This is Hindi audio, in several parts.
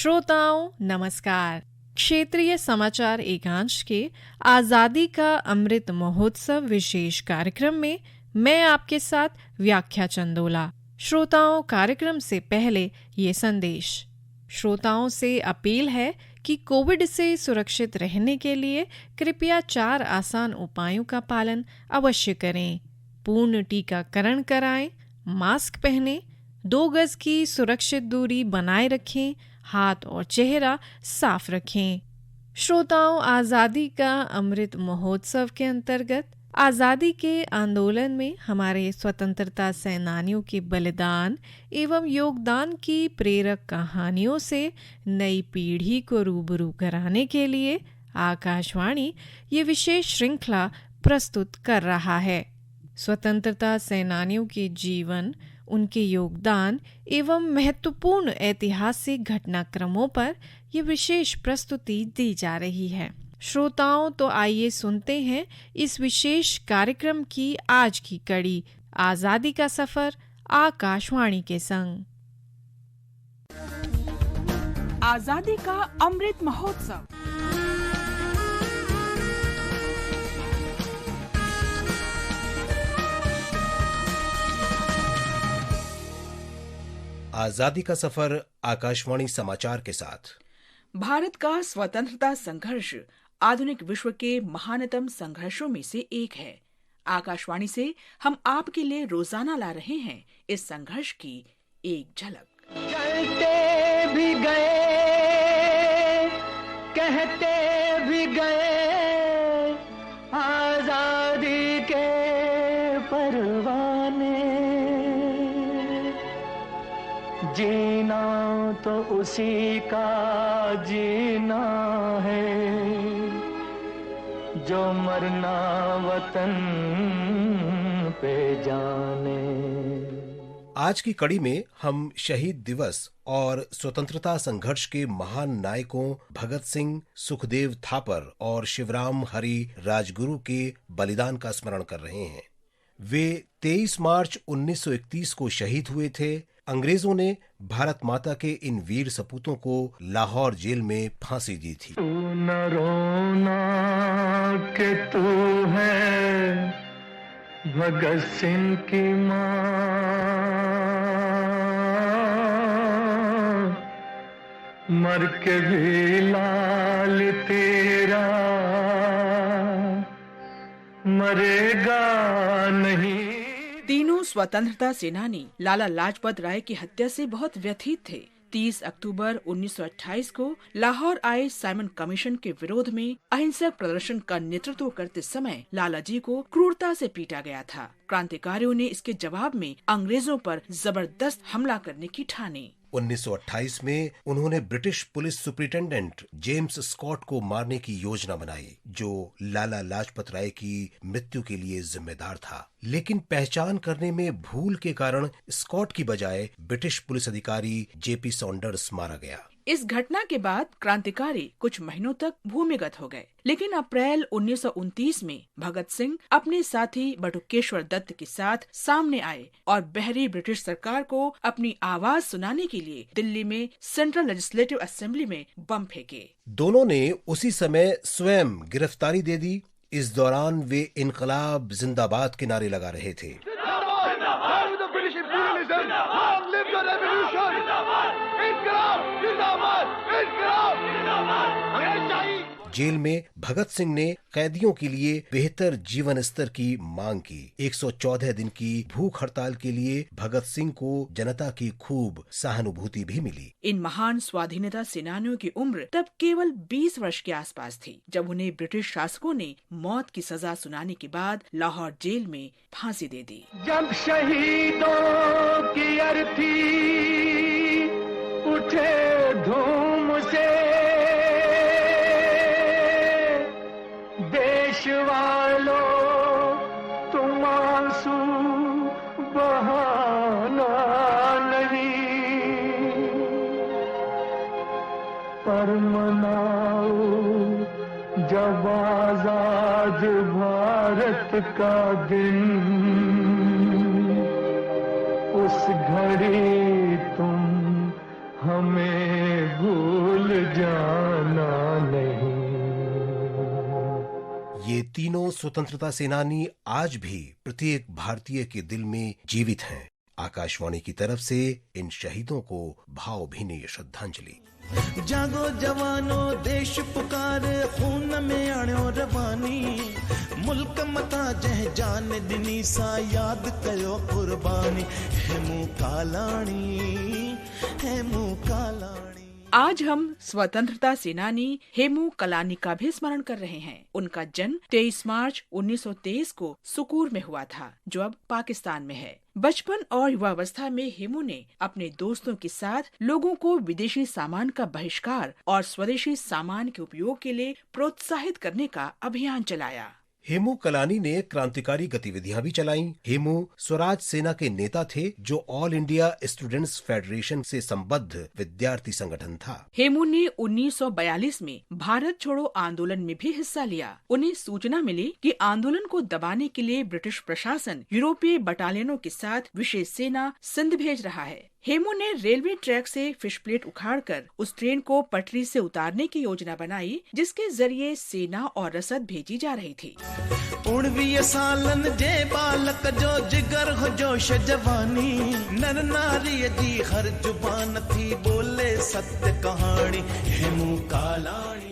श्रोताओं नमस्कार। क्षेत्रीय समाचार एकांश के आजादी का अमृत महोत्सव विशेष कार्यक्रम में मैं आपके साथ व्याख्या चंदोला। श्रोताओं, कार्यक्रम से पहले ये संदेश। श्रोताओं से अपील है कि कोविड से सुरक्षित रहने के लिए कृपया 4 आसान उपायों का पालन अवश्य करें। पूर्ण टीकाकरण कराएं, मास्क पहनें, 2 गज की सुरक्षित दूरी बनाए रखें, हाथ और चेहरा साफ रखें। श्रोताओं, आज़ादी का अमृत महोत्सव के अंतर्गत आज़ादी के आंदोलन में हमारे स्वतंत्रता सेनानियों के बलिदान एवं योगदान की प्रेरक कहानियों से नई पीढ़ी को रूबरू कराने के लिए आकाशवाणी ये विशेष श्रृंखला प्रस्तुत कर रहा है। स्वतंत्रता सेनानियों के जीवन, उनके योगदान एवं महत्वपूर्ण ऐतिहासिक घटनाक्रमों पर यह विशेष प्रस्तुति दी जा रही है। श्रोताओं, तो आइए सुनते हैं इस विशेष कार्यक्रम की आज की कड़ी, आजादी का सफर आकाशवाणी के संग। आजादी का अमृत महोत्सव। आजादी का सफर आकाशवाणी समाचार के साथ। भारत का स्वतंत्रता संघर्ष आधुनिक विश्व के महानतम संघर्षों में से एक है। आकाशवाणी से हम आपके लिए रोजाना ला रहे हैं इस संघर्ष की एक झलक। चलते भी गए, कहते भी गए, आजादी के परवाने। जीना तो उसी का जीना है, जो मरना वतन पे जाने। आज की कड़ी में हम शहीद दिवस और स्वतंत्रता संघर्ष के महान नायकों भगत सिंह, सुखदेव थापर और शिवराम हरि राजगुरु के बलिदान का स्मरण कर रहे हैं। वे 23 मार्च 1931 को शहीद हुए थे। अंग्रेजों ने भारत माता के इन वीर सपूतों को लाहौर जेल में फांसी दी थी। तू न रोना कि तू है भगत सिंह की मां, मर के भी लाल तेरा मरेगा नहीं। तीनों स्वतंत्रता सेनानी लाला लाजपत राय की हत्या से बहुत व्यथित थे। 30 अक्टूबर 1928 को लाहौर आए साइमन कमीशन के विरोध में अहिंसक प्रदर्शन का नेतृत्व करते समय लाला जी को क्रूरता से पीटा गया था। क्रांतिकारियों ने इसके जवाब में अंग्रेजों पर जबरदस्त हमला करने की ठानी। 1928 में उन्होंने British police superintendent James Scott को मारने की योजना बनाई, जो लाला लाजपत राय की मृत्यु के लिए जिम्मेदार था। लेकिन पहचान करने में भूल के कारण स्कॉट की बजाय ब्रिटिश पुलिस अधिकारी जेपी सॉन्डर्स मारा गया। इस घटना के बाद क्रांतिकारी कुछ महीनों तक भूमिगत हो गए, लेकिन अप्रैल 1929 में भगत सिंह अपने साथी बटुकेश्वर दत्त के साथ सामने आए और बहरी ब्रिटिश सरकार को अपनी आवाज सुनाने के लिए दिल्ली में सेंट्रल लेजिस्लेटिव असेंबली में बम फेंके। दोनों ने उसी समय स्वयं गिरफ्तारी दे दी। इस दौरान वे इनकलाब जिंदाबाद के नारे लगा रहे थे। जेल में भगत सिंह ने कैदियों के लिए बेहतर जीवन स्तर की मांग की। 114 दिन की भूख हड़ताल के लिए भगत सिंह को जनता की खूब सहानुभूति भी मिली। इन महान स्वाधीनता सेनानियों की उम्र तब केवल 20 वर्ष के आसपास थी, जब उन्हें ब्रिटिश शासकों ने मौत की सजा सुनाने के बाद लाहौर जेल में फांसी दे दी। जब शहीदों की अर्थी उठे धूम से, देश वालों तुम आंसू बहाना नहीं, पर मनाओ जब आजाद भारत का दिन, उस घड़ी तुम हमें भूल तीनों स्वतंत्रता सेनानी आज भी प्रत्येक भारतीय के दिल में जीवित हैं। आकाशवाणी की तरफ से इन शहीदों को भावभीनी श्रद्धांजलि। जागो जवानो देश पुकारे खून में आणो रवानी मुल्क मता जह जान दिनी सा याद कयो कुर्बानी हेमू कालाणी। आज हम स्वतंत्रता सेनानी हेमू कलानी का भी स्मरण कर रहे हैं। उनका जन्म 23 मार्च 1923 को सुकूर में हुआ था, जो अब पाकिस्तान में है। बचपन और युवावस्था में हेमू ने अपने दोस्तों के साथ लोगों को विदेशी सामान का बहिष्कार और स्वदेशी सामान के उपयोग के लिए प्रोत्साहित करने का अभियान चलाया। हेमू कलानी ने क्रांतिकारी गतिविधियां भी चलाईं। हेमू स्वराज सेना के नेता थे, जो ऑल इंडिया स्टूडेंट्स फेडरेशन से संबद्ध विद्यार्थी संगठन था। हेमू ने 1942 में भारत छोड़ो आंदोलन में भी हिस्सा लिया। उन्हें सूचना मिली कि आंदोलन को दबाने के लिए ब्रिटिश प्रशासन यूरोपीय बटालियनों के साथ विशेष सेना सिंध भेज रहा है। हेमू ने रेलवे ट्रैक से फिश प्लेट उखाड़कर उस ट्रेन को पटरी से उतारने की योजना बनाई, जिसके जरिए सेना और रसद भेजी जा रही थी। 19 सालन जे बालक जो जिगर हो जोश जवानी नर नारी जी हर जुबान थी बोले सत्य कहानी हेमू कालानी।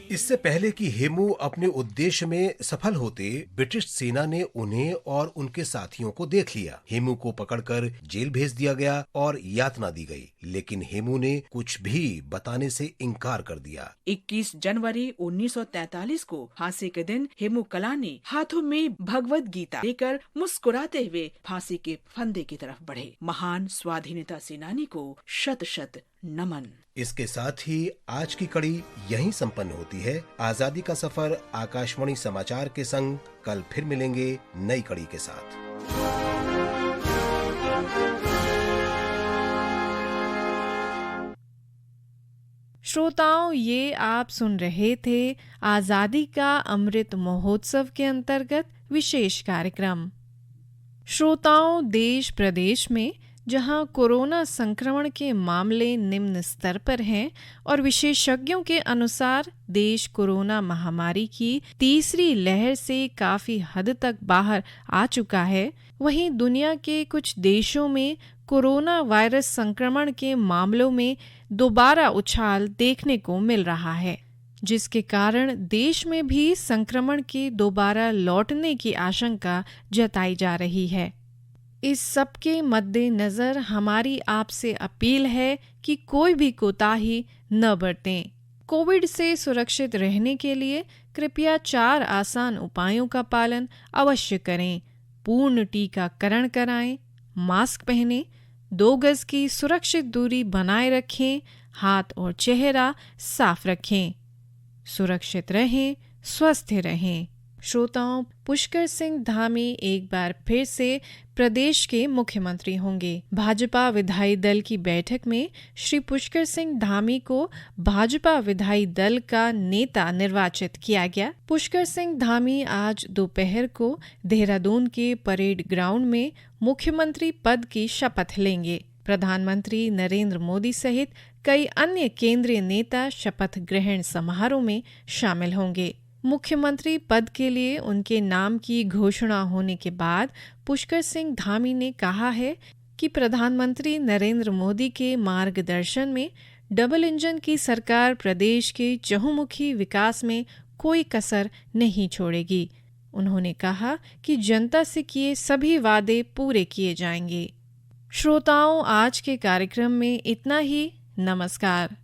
इससे पहले कि हेमू अपने उद्देश्य में सफल होते, ब्रिटिश सेना ने उन्हें और उनके साथियों को देख लिया। हेमू को पकड़कर जेल भेज दिया गया और यातना दी गई, लेकिन हेमू ने कुछ भी बताने से इनकार कर दिया। 21 जनवरी 1943 को फांसी के दिन हेमू कलानी हाथों में भगवत गीता लेकर मुस्कुराते हुए फांसी के फंदे की तरफ बढ़े। महान स्वाधीनता सेनानी को शत शत नमन। इसके साथ ही आज की कड़ी यहीं संपन्न होती है। आजादी का सफर आकाशवाणी समाचार के संग कल फिर मिलेंगे नई कड़ी के साथ। श्रोताओं, ये आप सुन रहे थे आजादी का अमृत महोत्सव के अंतर्गत विशेष कार्यक्रम। श्रोताओं, देश प्रदेश में जहां कोरोना संक्रमण के मामले निम्न स्तर पर हैं और विशेषज्ञों के अनुसार देश कोरोना महामारी की तीसरी लहर से काफी हद तक बाहर आ चुका है, वहीं दुनिया के कुछ देशों में कोरोना वायरस संक्रमण के मामलों में दोबारा उछाल देखने को मिल रहा है, जिसके कारण देश में भी संक्रमण के दोबारा लौटने की आशंका जताई जा रही है। इस सब के मद्देनजर हमारी आपसे अपील है कि कोई भी कोताही न बरतें। कोविड से सुरक्षित रहने के लिए कृपया 4 आसान उपायों का पालन अवश्य करें। पूर्ण टीकाकरण कराएं, मास्क पहनें, 2 गज की सुरक्षित दूरी बनाए रखें, हाथ और चेहरा साफ रखें। सुरक्षित रहें, स्वस्थ रहें। श्रोताओं, पुष्कर सिंह धामी एक बार फिर से प्रदेश के मुख्यमंत्री होंगे। भाजपा विधायी दल की बैठक में श्री पुष्कर सिंह धामी को भाजपा विधायी दल का नेता निर्वाचित किया गया। पुष्कर सिंह धामी आज दोपहर को देहरादून के परेड ग्राउंड में मुख्यमंत्री पद की शपथ लेंगे। प्रधानमंत्री नरेंद्र मोदी सहित कई अन्य केंद्रीय नेता शपथ ग्रहण समारोह में शामिल होंगे। मुख्यमंत्री पद के लिए उनके नाम की घोषणा होने के बाद पुष्कर सिंह धामी ने कहा है कि प्रधानमंत्री नरेंद्र मोदी के मार्गदर्शन में डबल इंजन की सरकार प्रदेश के चहुमुखी विकास में कोई कसर नहीं छोड़ेगी। उन्होंने कहा कि जनता से किए सभी वादे पूरे किए जाएंगे। श्रोताओं, आज के कार्यक्रम में इतना ही। नमस्कार।